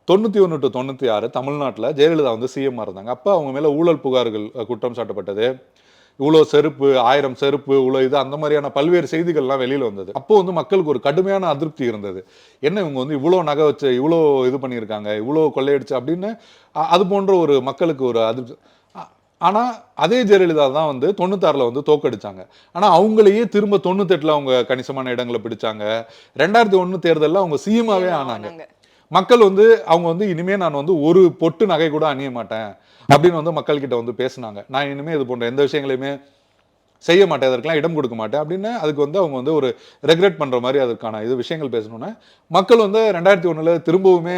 91 to 96 தமிழ்நாட்டுல ஜெயலலிதா வந்து சிஎம் இருந்தாங்க. அப்ப அவங்க மேல ஊழல் புகார்கள் குற்றம் சாட்டப்பட்டது. இவ்வளோ செருப்பு, 1000 செருப்பு, இவ்வளோ இது, அந்த மாதிரியான பல்வேறு செய்திகள்லாம் வெளியில வந்தது. அப்போ வந்து மக்களுக்கு ஒரு கடுமையான அதிருப்தி இருந்தது. என்ன இவங்க வந்து இவ்வளோ நகை வச்சு, இவ்வளோ இது பண்ணியிருக்காங்க, இவ்வளோ கொள்ளையடிச்சு அப்படின்னு அது போன்ற ஒரு மக்களுக்கு ஒரு அதிருப்தி. ஆனா அதே ஜெயலலிதா தான் வந்து 96ல வந்து தோக்கடிச்சாங்க. ஆனா அவங்களையே திரும்ப 98ல அவங்க கணிசமான இடங்களை பிடிச்சாங்க. 2001 தேர்தலில் அவங்க சிஎம்மாவே ஆனாங்க. மக்கள் வந்து அவங்க வந்து இனிமே நான் வந்து ஒரு பொட்டு நகை கூட அணிய மாட்டேன் அப்படின்னு வந்து மக்கள் கிட்ட வந்து பேசினாங்க. நான் இனிமே இது போன்ற எந்த விஷயங்களையுமே செய்ய மாட்டேன், அதற்கெல்லாம் இடம் கொடுக்க மாட்டேன் அப்படின்னு அதுக்கு வந்து அவங்க வந்து ஒரு ரெக்ரெட் பண்ற மாதிரி அதுக்கான இது விஷயங்கள் பேசணும்னா மக்கள் வந்து 2001ல திரும்பவுமே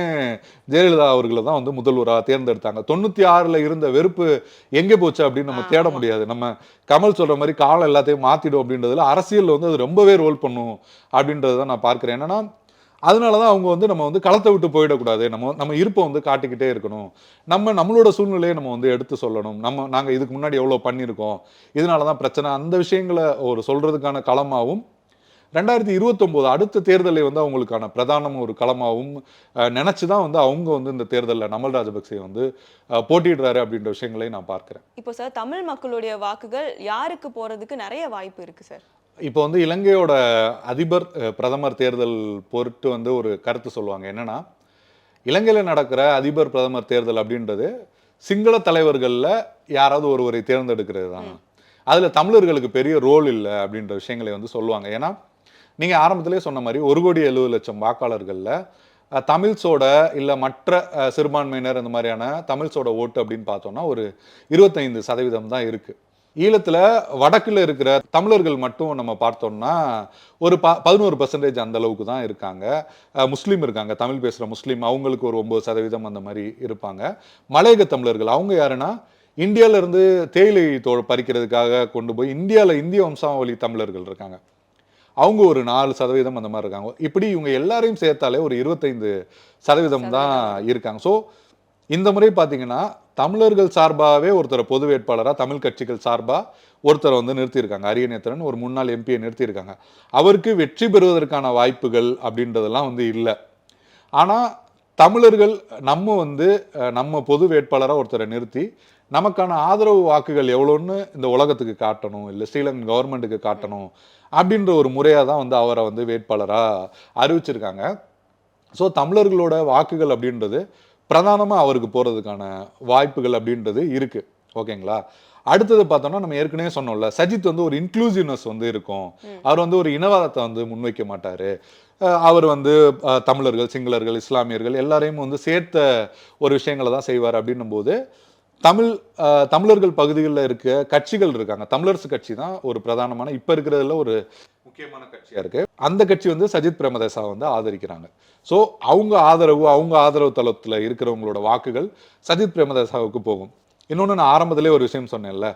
ஜெயலலிதா அவர்களை தான் வந்து முதல்வராக தேர்ந்தெடுத்தாங்க. 96ல இருந்த வெறுப்பு எங்கே போச்சு அப்படின்னு நம்ம தேட முடியாது. நம்ம கமல் சொல்ற மாதிரி காலம் எல்லாத்தையும் மாத்திடும் அப்படின்றதுல அரசியல் வந்து அது ரொம்பவே ரோல் பண்ணும் அப்படின்றத நான் பார்க்கிறேன். என்னன்னா அதனாலதான் அவங்க வந்து நம்ம வந்து களத்தை விட்டு போயிடக்கூடாது, நம்ம இருப்பை வந்து காட்டிக்கிட்டே இருக்கணும், நம்மளோட சூழ்நிலையை நம்ம வந்து எடுத்து சொல்லணும், நாங்க இதுக்கு முன்னாடி எவ்வளவு பண்ணியிருக்கோம், இதனாலதான் பிரச்சனை, அந்த விஷயங்களை ஒரு சொல்றதுக்கான களமாவும் 2029 அடுத்த தேர்தலை வந்து அவங்களுக்கான பிரதான ஒரு களமாவும் நினைச்சுதான் வந்து அவங்க வந்து இந்த தேர்தலில் நமல் ராஜபக்சே வந்து போட்டிடுறாரு அப்படின்ற விஷயங்களை நான் பார்க்கிறேன். இப்போ சார் தமிழ் மக்களுடைய வாக்குகள் யாருக்கு போறதுக்கு நிறைய வாய்ப்பு இருக்கு சார்? இப்போ வந்து இலங்கையோட அதிபர் பிரதமர் தேர்தல் பொருட்டு வந்து ஒரு கருத்து சொல்லுவாங்க. என்னன்னா, இலங்கையில நடக்கிற அதிபர் பிரதமர் தேர்தல் அப்படின்றது சிங்கள தலைவர்கள்ல யாராவது ஒருவரை தேர்ந்தெடுக்கிறது தான். அதுல தமிழர்களுக்கு பெரிய ரோல் இல்லை அப்படின்ற விஷயங்களை வந்து சொல்லுவாங்க. ஏன்னா நீங்க ஆரம்பத்திலே சொன்ன மாதிரி 1,70,00,000 வாக்காளர்கள்ல தமிழ்ஸோட இல்ல மற்ற சிறுபான்மையினர் இந்த மாதிரியான தமிழ்ஸோட ஓட்டு அப்படின்னு பார்த்தோம்னா ஒரு 25% தான் இருக்கு. ஈழத்துல வடக்குல இருக்கிற தமிழர்கள் மட்டும் நம்ம பார்த்தோம்னா ஒரு 11% அந்த அளவுக்கு தான் இருக்காங்க. முஸ்லீம் இருக்காங்க, தமிழ் பேசுற முஸ்லீம், அவங்களுக்கு ஒரு 9% அந்த மாதிரி இருப்பாங்க. மலையக தமிழர்கள் அவங்க யாருன்னா இந்தியால இருந்து தேயிலை பறிக்கிறதுக்காக கொண்டு போய் இந்திய வம்சாவளி தமிழர்கள் இருக்காங்க, அவங்க ஒரு 4% அந்த மாதிரி இருக்காங்க. இப்படி இவங்க எல்லாரையும் சேர்த்தாலே ஒரு 25% தான் இருக்காங்க. ஸோ இந்த முறை பார்த்தீங்கன்னா தமிழர்கள் சார்பாகவே ஒருத்தரை பொது வேட்பாளராக தமிழ் கட்சிகள் சார்பாக ஒருத்தரை வந்து நிறுத்தியிருக்காங்க. அரியநேத்திரன் ஒரு முன்னாள் எம்பியை நிறுத்தியிருக்காங்க. அவருக்கு வெற்றி பெறுவதற்கான வாய்ப்புகள் அப்படின்றதெல்லாம் வந்து இல்லை. ஆனால் தமிழர்கள் நம்ம பொது வேட்பாளராக ஒருத்தரை நிறுத்தி நமக்கான ஆதரவு வாக்குகள் எவ்வளோன்னு இந்த உலகத்துக்கு காட்டணும், இல்லை ஸ்ரீலங்கன் கவர்மெண்ட்டுக்கு காட்டணும் அப்படின்ற ஒரு முறையாக தான் வந்து அவரை வந்து வேட்பாளராக அறிவிச்சிருக்காங்க. ஸோ தமிழர்களோட வாக்குகள் அப்படின்றது பிரதானமாக அவருக்கு போகிறதுக்கான வாய்ப்புகள் அப்படின்றது இருக்குது. ஓகேங்களா? அடுத்தது பார்த்தோம்னா நம்ம ஏற்கனவே சொன்னோம்ல, சஜித் வந்து ஒரு இன்க்ளூசிவ்னஸ் வந்து இருக்கும், அவர் வந்து ஒரு இனவாதத்தை வந்து முன்வைக்க மாட்டார், அவர் வந்து தமிழர்கள், சிங்களர்கள், இஸ்லாமியர்கள் எல்லாரையும் வந்து சேர்த்த ஒரு விஷயங்களை தான் செய்வார். அப்படின்னும் போது தமிழர்கள் பகுதிகளில் இருக்க கட்சிகள் இருக்காங்க. தமிழரசு கட்சி தான் ஒரு பிரதானமான இப்போ இருக்கிறதுல ஒரு முக்கியமான கட்சியா இருக்கு. அந்த கட்சி வந்து சஜித் பிரேமதாசா வந்து ஆதரிக்கிறாங்க. ஸோ அவங்க ஆதரவு தளத்தில் இருக்கிறவங்களோட வாக்குகள் சஜித் பிரேமதாசாவுக்கு போகும். இன்னொன்று நான் ஆரம்பத்திலே ஒரு விஷயம் சொன்னேன்ல,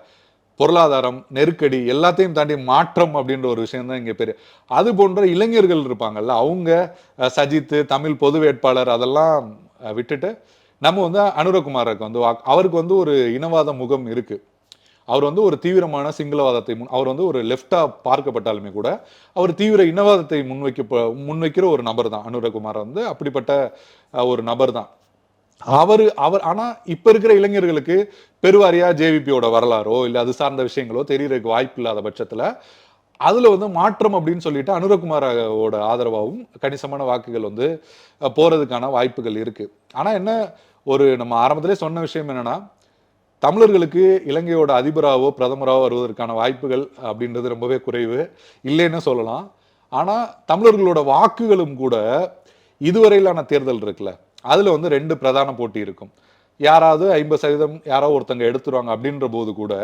பொருளாதாரம், நெருக்கடி எல்லாத்தையும் தாண்டி மாற்றம் அப்படின்ற ஒரு விஷயம் தான் இங்கே பெரிய. அது போன்ற இளைஞர்கள் இருப்பாங்கல்ல, அவங்க சஜித் தமிழ் பொது வேட்பாளர் அதெல்லாம் விட்டுட்டு நம்ம வந்து அனுரகுமாருக்கு வந்து அவருக்கு வந்து ஒரு இனவாத முகம் இருக்கு. அவர் வந்து ஒரு தீவிரமான சிங்களவாதத்தை அவர் வந்து ஒரு லெஃப்டா பார்க்கப்பட்டாலுமே கூட அவர் தீவிர இனவாதத்தை முன்வைக்கிற ஒரு நபர் தான் அனுரகுமார் வந்து. அப்படிப்பட்ட ஒரு நபர் தான் அவர். ஆனா இப்ப இருக்கிற இளைஞர்களுக்கு பெருவாரியா ஜேவிபியோட வரலாறோ இல்லை அது சார்ந்த விஷயங்களோ தெரியறதுக்கு வாய்ப்பு இல்லாத பட்சத்துல அதுல வந்து மாற்றம் அப்படின்னு சொல்லிட்டு அனுரகுமாரோட ஆதரவாகவும் கணிசமான வாக்குகள் வந்து போறதுக்கான வாய்ப்புகள் இருக்கு. ஆனா என்ன, ஒரு நம்ம ஆரம்பத்திலே சொன்ன விஷயம் என்னன்னா, தமிழர்களுக்கு இலங்கையோட அதிபராகவோ பிரதமராகவோ வருவதற்கான வாய்ப்புகள் அப்படின்றது ரொம்பவே குறைவு, இல்லைன்னு சொல்லலாம். ஆனா தமிழர்களோட வாக்குகளும் கூட இதுவரையிலான தேர்தல் இருக்குல்ல, அதுல வந்து 2 பிரதான போட்டி இருக்கும். யாராவது 50% யாராவது ஒருத்தங்க எடுத்துருவாங்க அப்படின்ற போது கூட,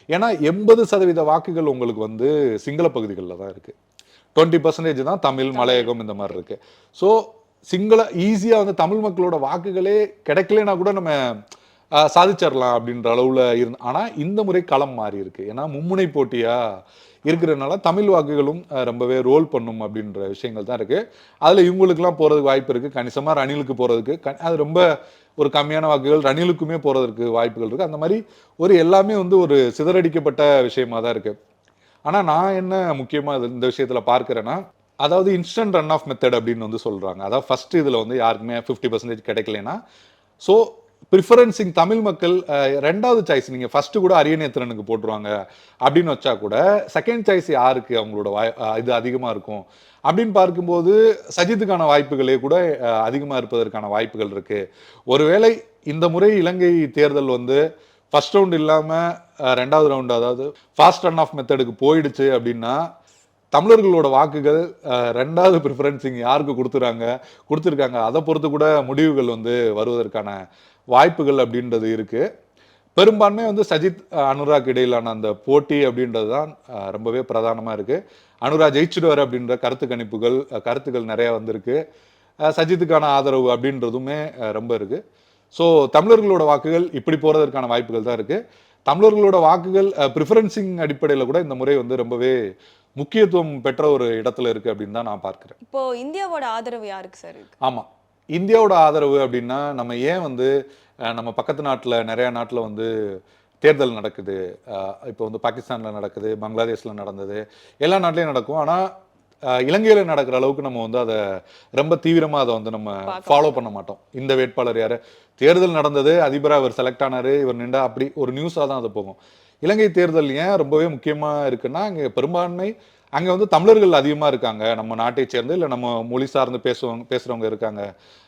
ஏன்னா 80% வாக்குகள் உங்களுக்கு வந்து சிங்கள பகுதிகளில் தான் இருக்கு, 20% தான் தமிழ், மலையகம் இந்த மாதிரி இருக்கு. ஸோ ஈஸியா வந்து தமிழ் மக்களோட வாக்குகளே கிடைக்கலனா கூட நம்ம சாதிச்சிடலாம் அப்படின்ற அளவில் ஆனால் இந்த முறை களம் மாறி இருக்கு. ஏன்னா மும்முனை போட்டியாக இருக்கிறதுனால தமிழ் வாக்குகளும் ரொம்பவே ரோல் பண்ணும் அப்படின்ற விஷயங்கள் தான் இருக்குது. அதில் இவங்களுக்குலாம் போகிறதுக்கு வாய்ப்பு இருக்குது. கணிசமாக ரணிலுக்கு போகிறதுக்கு அது ரொம்ப ஒரு கம்மியான வாக்குகள் ரணிலுக்குமே போகிறதுக்கு வாய்ப்புகள் இருக்குது. அந்த மாதிரி ஒரு எல்லாமே வந்து ஒரு சிதறடிக்கப்பட்ட விஷயமா தான் இருக்குது. ஆனால் நான் என்ன முக்கியமாக இந்த விஷயத்தில் பார்க்குறேன்னா, அதாவது இன்ஸ்டன்ட் ரன் ஆஃப் மெத்தட் அப்படின்னு வந்து சொல்கிறாங்க. அதாவது ஃபர்ஸ்ட் இதில் வந்து யாருக்குமே 50% கிடைக்கலனா, ஸோ ப்ரிஃபரன்சிங் தமிழ் மக்கள் ரெண்டாவது சாய்ஸ் நீங்கள் ஃபர்ஸ்ட்டு கூட அரியநேத்திரனுக்கு போட்டுருவாங்க அப்படின்னு வச்சா கூட செகண்ட் சாய்ஸ் யாருக்கு அவங்களோட இது அதிகமாக இருக்கும் அப்படின்னு பார்க்கும்போது சஜித்துக்கான வாய்ப்புகளே கூட அதிகமாக இருப்பதற்கான வாய்ப்புகள் இருக்குது. ஒருவேளை இந்த முறை இலங்கை தேர்தல் வந்து ஃபர்ஸ்ட் ரவுண்ட் இல்லாமல் ரெண்டாவது ரவுண்டு, அதாவது ஃபாஸ்ட் ரன் ஆஃப் மெத்தடுக்கு போயிடுச்சு அப்படின்னா தமிழர்களோட வாக்குகள் ரெண்டாவது ப்ரிஃபரன்சிங் யாருக்கு கொடுத்துருக்காங்க அதை பொறுத்து கூட முடிவுகள் வந்து வருவதற்கான வாய்ப்புகள் அப்படின்றது இருக்குது. பெரும்பான்மை வந்து சஜித் அனுராக் இடையிலான அந்த போட்டி அப்படின்றது தான் ரொம்பவே பிரதானமாக இருக்குது. அனுராக் ஜெயிச்சுடுவார் அப்படின்ற கருத்துக்கள் நிறையா வந்திருக்கு. சஜித்துக்கான ஆதரவு அப்படின்றதுமே ரொம்ப இருக்குது. ஸோ தமிழர்களோட வாக்குகள் இப்படி போகிறதற்கான வாய்ப்புகள் தான் இருக்குது. தமிழர்களோட வாக்குகள் ப்ரிஃபரன்சிங் அடிப்படையில் கூட இந்த முறை வந்து ரொம்பவே முக்கியத்துவம் பெற்ற ஒரு இடத்துல இருக்குது அப்படின்னு தான் நான் பார்க்குறேன். இப்போ இந்தியாவோட ஆதரவு யாருக்கு சார் இருக்கு? ஆமாம், இந்தியாவோட ஆதரவு அப்படின்னா நம்ம ஏன் வந்து நம்ம பக்கத்து நாட்டில் நிறையா நாட்டில் வந்து தேர்தல் நடக்குது. இப்போ வந்து பாகிஸ்தானில் நடக்குது, பங்களாதேஷில் நடந்தது, எல்லா நாட்டிலையும் நடக்கும். ஆனால் இலங்கையில் நடக்கிற அளவுக்கு நம்ம வந்து அதை ரொம்ப தீவிரமாக அதை வந்து நம்ம ஃபாலோ பண்ண மாட்டோம். இந்த வேட்பாளர் யார், தேர்தல் நடந்தது, அதிபராக இவர் செலக்ட் ஆனார், இவர் நின்றா, அப்படி ஒரு நியூஸாக தான் அது போகும். இலங்கை தேர்தல் ஏன் ரொம்பவே முக்கியமாக இருக்குன்னா, அங்கே பெரும்பான்மை அங்கே வந்து தமிழர்கள் அதிகமாக இருக்காங்க, நம்ம நாட்டை சேர்ந்து இல்லை நம்ம மொழி சார்ந்து பேசுகிறவங்க இருக்காங்க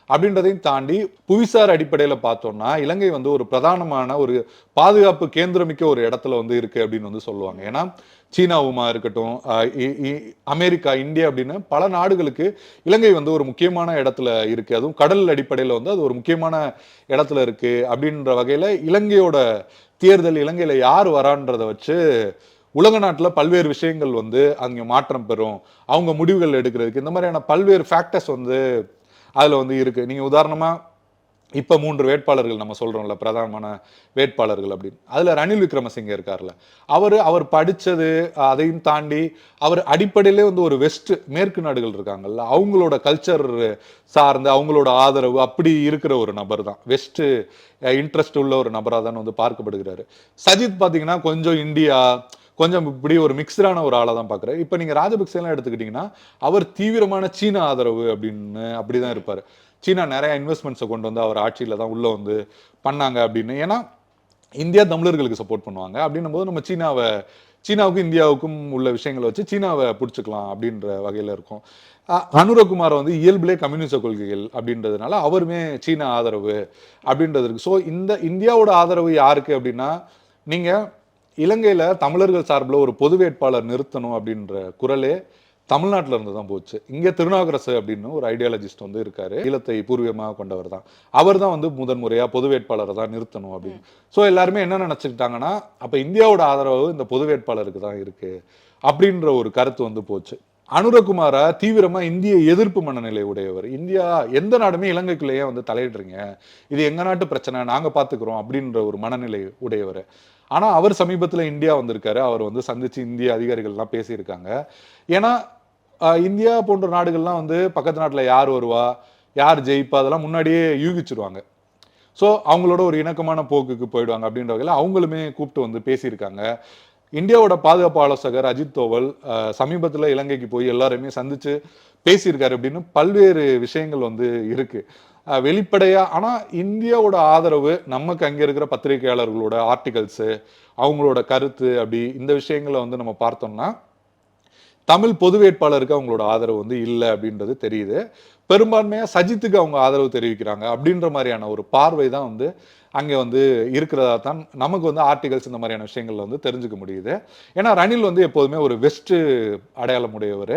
அப்படின்றதையும் தாண்டி புவிசார் அடிப்படையில் பார்த்தோம்னா இலங்கை வந்து ஒரு பிரதானமான ஒரு பாதுகாப்பு கேந்திரமிக்க ஒரு இடத்துல வந்து இருக்குது அப்படின்னு வந்து சொல்லுவாங்க. ஏன்னா சீனாவுமா இருக்கட்டும், அமெரிக்கா, இந்தியா அப்படின்னு பல நாடுகளுக்கு இலங்கை வந்து ஒரு முக்கியமான இடத்துல இருக்குது. அதுவும் கடல் அடிப்படையில் வந்து அது ஒரு முக்கியமான இடத்துல இருக்குது. அப்படின்ற வகையில் இலங்கையோட தேர்தல், இலங்கையில் யார் வரான்றதை வச்சு உலக நாட்டில் பல்வேறு விஷயங்கள் வந்து அங்கே மாற்றம் பெறும், அவங்க முடிவுகள் எடுக்கிறதுக்கு இந்த மாதிரியான பல்வேறு ஃபேக்டர்ஸ் வந்து அதில் வந்து இருக்குது. நீங்கள் உதாரணமாக இப்போ 3 வேட்பாளர்கள் நம்ம சொல்கிறோம்ல, பிரதானமான வேட்பாளர்கள் அப்படின்னு, அதில் ரணில் விக்ரமசிங்கே இருக்கார்ல, அவர் படித்தது அதையும் தாண்டி அவர் அடிப்படையிலே வந்து ஒரு மேற்கு நாடுகள் இருக்காங்கல்ல, அவங்களோட கல்ச்சர் சார்ந்து அவங்களோட ஆதரவு அப்படி இருக்கிற ஒரு நபர் தான், வெஸ்ட் இன்ட்ரெஸ்ட் உள்ள ஒரு நபராக தான் வந்து பார்க்கப்படுகிறாரு. சஜித் பார்த்தீங்கன்னா கொஞ்சம் இந்தியா, கொஞ்சம் இப்படி ஒரு மிக்சடான ஒரு ஆளாக தான் பார்க்குறாரு. இப்போ நீங்கள் ராஜபக்சேலாம் எடுத்துக்கிட்டிங்கன்னா அவர் தீவிரமான சீன ஆதரவு அப்படின்னு அப்படி தான் இருப்பார். சீனா நிறைய இன்வெஸ்ட்மெண்ட்ஸை கொண்டு வந்து அவர் ஆட்சியில் தான் உள்ளே வந்து பண்ணாங்க அப்படின்னு. ஏன்னா இந்தியா தமிழர்களுக்கு சப்போர்ட் பண்ணுவாங்க அப்படின்னும் போது நம்ம சீனாவுக்கும் இந்தியாவுக்கும் உள்ள விஷயங்களை வச்சு சீனாவை பிடிச்சிக்கலாம் அப்படின்ற வகையில் இருக்கும். அனுரகுமார் வந்து இயல்பிலே கம்யூனிச கொள்கைகள் அப்படின்றதுனால அவருமே சீனா ஆதரவு அப்படின்றது இருக்கு. ஸோ இந்த இந்தியாவோட ஆதரவு யாருக்கு அப்படின்னா, நீங்கள் இலங்கையில் தமிழர்கள் சார்பில் ஒரு பொது வேட்பாளர் நிறுத்தணும் அப்படின்ற குரலே தமிழ்நாட்டில் இருந்து தான் போச்சு. இங்கே திருநாவுக்கரசு அப்படின்னு ஒரு ஐடியாலஜிஸ்ட் வந்து இருக்காரு, ஈழத்தை பூர்வீகமாக கொண்டவர் தான். அவர் தான் வந்து முதன்முறையாக பொது வேட்பாளரை தான் நிறுத்தணும் அப்படின்னு. ஸோ எல்லாருமே என்ன நினச்சிக்கிட்டாங்கன்னா, அப்போ இந்தியாவோட ஆதரவு இந்த பொது வேட்பாளருக்கு தான் இருக்கு அப்படின்ற ஒரு கருத்து வந்து போச்சு. அனுரகுமாரா தீவிரமாக இந்திய எதிர்ப்பு மனநிலை உடையவர். இந்தியா எந்த நாடுமே இலங்கைக்குள்ளேயே வந்து தலையிடுறீங்க, இது எங்கள் நாட்டு பிரச்சனை, நாங்கள் பார்த்துக்கிறோம் அப்படின்ற ஒரு மனநிலை உடையவர். ஆனால் அவர் சமீபத்தில் இந்தியா வந்திருக்காரு, அவர் வந்து சந்தித்து இந்திய அதிகாரிகள்லாம் பேசியிருக்காங்க. ஏன்னா இந்தியா போன்ற நாடுகள்லாம் வந்து பக்கத்து நாட்டில் யார் வருவா, யார் ஜெயிப்பா, அதெல்லாம் முன்னாடியே யூகிச்சிருவாங்க. ஸோ அவங்களோட ஒரு இணக்கமான போக்குக்கு போயிடுவாங்க அப்படின்ற வகையில் அவங்களுமே கூப்பிட்டு வந்து பேசியிருக்காங்க. இந்தியாவோட பாதுகாப்பு ஆலோசகர் அஜித் தோவல் சமீபத்தில் இலங்கைக்கு போய் எல்லாருமே சந்தித்து பேசியிருக்காரு அப்படின்னு பல்வேறு விஷயங்கள் வந்து இருக்குது வெளிப்படையாக. ஆனால் இந்தியாவோட ஆதரவு நமக்கு அங்கே இருக்கிற பத்திரிகையாளர்களோட ஆர்டிகல்ஸு, அவங்களோட கருத்து, அப்படி இந்த விஷயங்களை வந்து நம்ம பார்த்தோம்னா தமிழ் பொது வேட்பாளருக்கு அவங்களோட ஆதரவு வந்து இல்லை அப்படின்றது தெரியுது. பெரும்பான்மையாக சஜித்துக்கு அவங்க ஆதரவு தெரிவிக்கிறாங்க அப்படின்ற மாதிரியான ஒரு பார்வை தான் வந்து அங்கே வந்து இருக்கிறதா தான் நமக்கு வந்து ஆர்டிகல்ஸ் இந்த மாதிரியான விஷயங்கள்ல வந்து தெரிஞ்சுக்க முடியுது. ஏன்னா ரணில் வந்து எப்போதுமே ஒரு வெஸ்ட் அடையாளம் உடையவர்.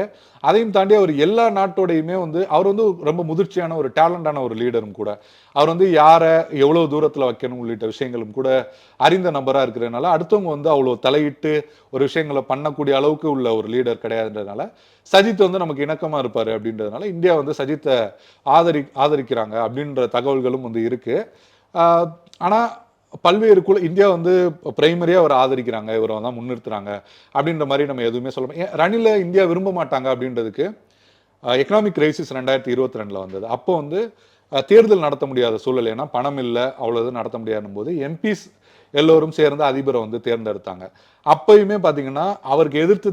அதையும் தாண்டி அவர் எல்லா நாட்டோடையுமே வந்து அவர் வந்து ரொம்ப முதிர்ச்சியான ஒரு டேலண்டான ஒரு லீடரும் கூட. அவர் வந்து யாரை எவ்வளோ தூரத்தில் வைக்கணும் உள்ளிட்ட விஷயங்களும் கூட அறிந்த நபராக இருக்கிறதுனால அடுத்தவங்க வந்து அவ்வளோ தலையிட்டு ஒரு விஷயங்களை பண்ணக்கூடிய அளவுக்கு உள்ள ஒரு லீடர் கிடையாதுன்றதுனால சஜித் வந்து நமக்கு இணக்கமாக இருப்பார் அப்படின்றதுனால இந்தியா வந்து சஜித்தை ஆதரிக்கிறாங்க அப்படின்ற தகவல்களும் வந்து இருக்குது. ஆனால் பல்வேறு இந்தியா வந்து பிரைமரியாக அவர் ஆதரிக்கிறாங்க, இவரை தான் முன்னிறுத்துறாங்க அப்படின்ற மாதிரி நம்ம எதுவுமே சொல்ல ரணில இந்தியா விரும்ப மாட்டாங்க அப்படின்றதுக்கு எக்கனாமிக் கிரைசிஸ் 2022 வந்தது. அப்போ வந்து தேர்தல் நடத்த முடியாத சூழல், ஏன்னா பணம் இல்லை, அவ்வளவு நடத்த முடியாதும் போது எம்பிஸ் எல்லோரும் சேர்ந்து அதிபரை வந்து தேர்ந்தெடுத்தாங்க. அப்பயுமே பார்த்தீங்கன்னா அவருக்கு எதிர்த்து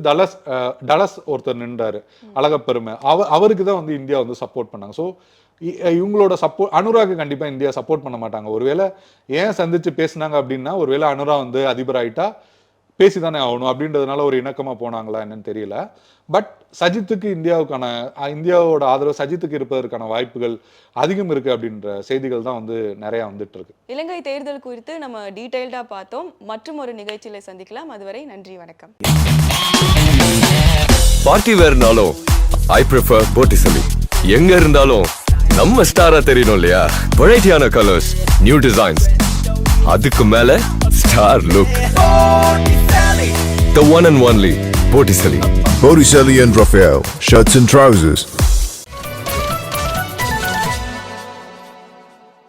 டலஸ் ஒருத்தர் நின்றாரு, அழகப்பெருமை, அவருக்கு தான் வந்து இந்தியா வந்து சப்போர்ட் பண்ணாங்க. ஸோ இவங்களோட சப்போர்ட் அனுராக்கு கண்டிப்பாக இந்தியா சப்போர்ட் பண்ண மாட்டாங்க. ஒருவேளை ஏன் சந்திச்சு பேசினாங்க அப்படின்னா, ஒருவேளை அனுரா வந்து அதிபர் ஆகிட்டா பேசி தானே ஆகணும் அப்படின்றதுனால ஒரு இணக்கமாக போனாங்களா என்னன்னு தெரியல. பட் சஜித்துக்கு இந்தியாவோட ஆதரவு சஜித்துக்கு இருப்பதற்கான வாய்ப்புகள் அதிகம் இருக்கு அப்படின்ற செய்திகள் தான் வந்து நிறைய வந்துட்டு இருக்கு. இலங்கை தேர்தல் குறித்து நம்ம டீடைல்டா பார்த்தோம். மற்றும் ஒரு நிகழ்ச்சியில சந்திக்கலாம். அதுவரை நன்றி, வணக்கம். பார்ட்டி வேர்னாலும் ஐ ப்ரிஃபர் போட்டிசலி. எங்க இருந்தாலும் நம்ம ஸ்டாரா தெரியணும் இல்லையா? வெரைட்டியான கலர்ஸ், நியூ டிசைன்ஸ், அதுக்கு மேல star look. The one and only Botticelli. Botticelli and Raphael, shirts and trousers.